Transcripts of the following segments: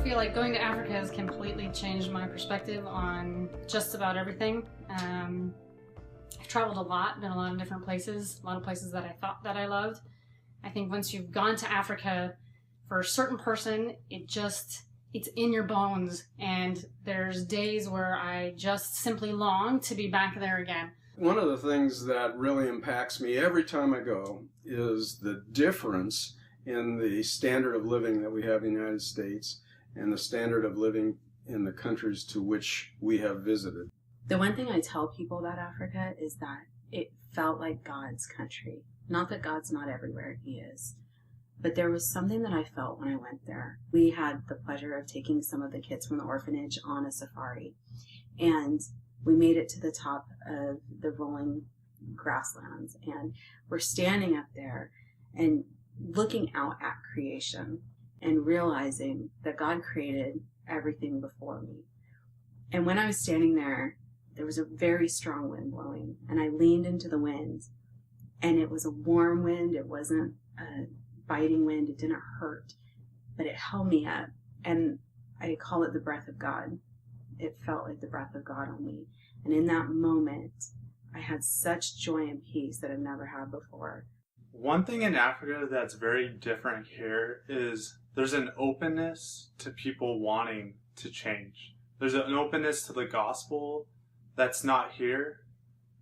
feel like going to Africa has completely changed my perspective on just about everything. I've traveled a lot, been a lot of different places, a lot of places that I thought that I loved. I think once you've gone to Africa, for a certain person, it's in your bones, and there's days where I just simply long to be back there again. One of the things that really impacts me every time I go is the difference in the standard of living that we have in the United States and the standard of living in the countries to which we have visited. The one thing I tell people about Africa is that it felt like God's country. Not that God's not everywhere, He is. But there was something that I felt when I went there. We had the pleasure of taking some of the kids from the orphanage on a safari. And we made it to the top of the rolling grasslands. And we're standing up there and looking out at creation and realizing that God created everything before me. And when I was standing there, there was a very strong wind blowing, and I leaned into the wind, and it was a warm wind. It wasn't a biting wind. It didn't hurt, but it held me up, and I call it the breath of God. It felt like the breath of God on me. And in that moment, I had such joy and peace that I've never had before. One thing in Africa that's very different here is there's an openness to people wanting to change. There's an openness to the gospel that's not here,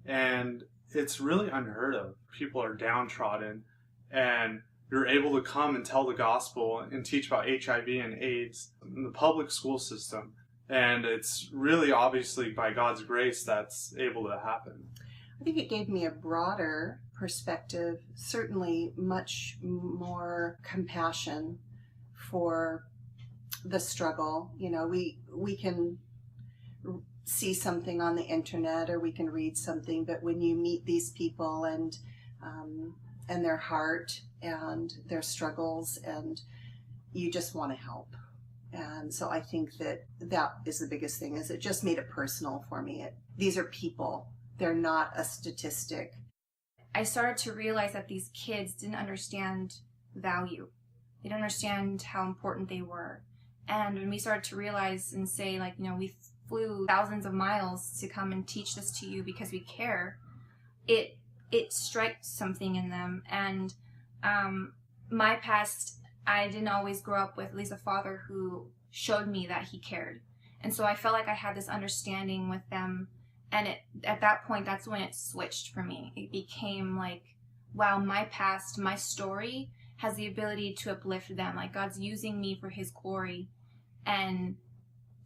and it's really unheard of. People are downtrodden, and you're able to come and tell the gospel and teach about HIV and AIDS in the public school system. And it's really obviously by God's grace that's able to happen. I think it gave me a broader perspective, certainly much more compassion for the struggle. You know, we can see something on the internet or we can read something, but when you meet these people and their heart and their struggles, and you just want to help. And so I think that is the biggest thing, is it just made it personal for me. These are people. They're not a statistic. I started to realize that these kids didn't understand value. They didn't understand how important they were. And when we started to realize and say, like, you know, we flew thousands of miles to come and teach this to you because we care, it struck something in them. And my past, I didn't always grow up with at least a father who showed me that he cared. And so I felt like I had this understanding with them. And at that point, that's when it switched for me. It became like, wow, my past, my story has the ability to uplift them. Like, God's using me for His glory and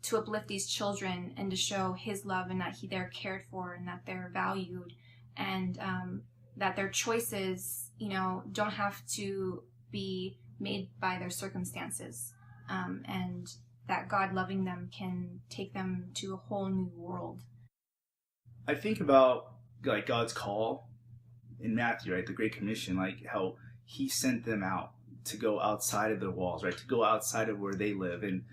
to uplift these children and to show His love, and that they're cared for and that they're valued, and that their choices, you know, don't have to be made by their circumstances, and that God loving them can take them to a whole new world. I think about like God's call in Matthew, right? The Great Commission, like how He sent them out to go outside of their walls, right? To go outside of where they live, and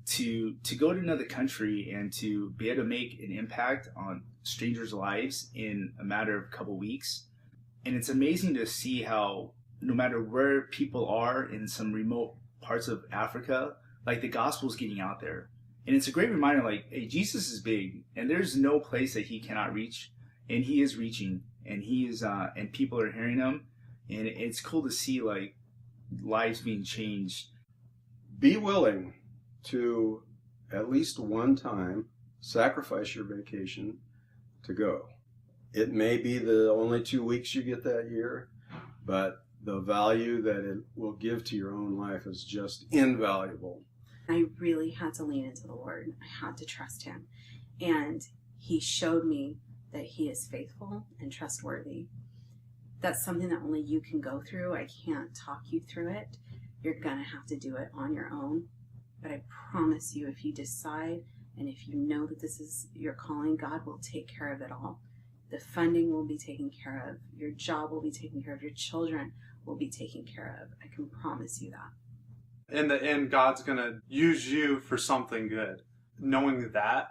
to go to another country and to be able to make an impact on strangers' lives in a matter of a couple weeks. And it's amazing to see how no matter where people are in some remote parts of Africa, like the gospel's getting out there. And it's a great reminder, like, hey, Jesus is big, and there's no place that He cannot reach, and He is reaching, and He is, and people are hearing Him, and it's cool to see like lives being changed. Be willing to, at least one time, sacrifice your vacation to go. It may be the only 2 weeks you get that year, but the value that it will give to your own life is just invaluable. I really had to lean into the Lord. I had to trust Him. And He showed me that He is faithful and trustworthy. That's something that only you can go through. I can't talk you through it. You're going to have to do it on your own. But I promise you, if you decide and if you know that this is your calling, God will take care of it all. The funding will be taken care of. Your job will be taken care of. Your children will be taken care of. I can promise you that. In the end, God's going to use you for something good. Knowing that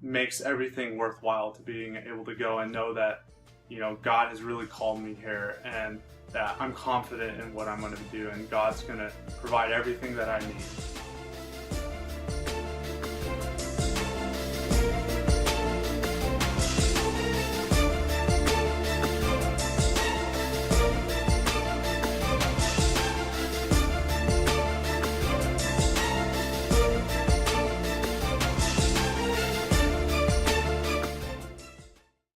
makes everything worthwhile, to being able to go and know that, you know, God has really called me here, and that I'm confident in what I'm going to do, and God's going to provide everything that I need.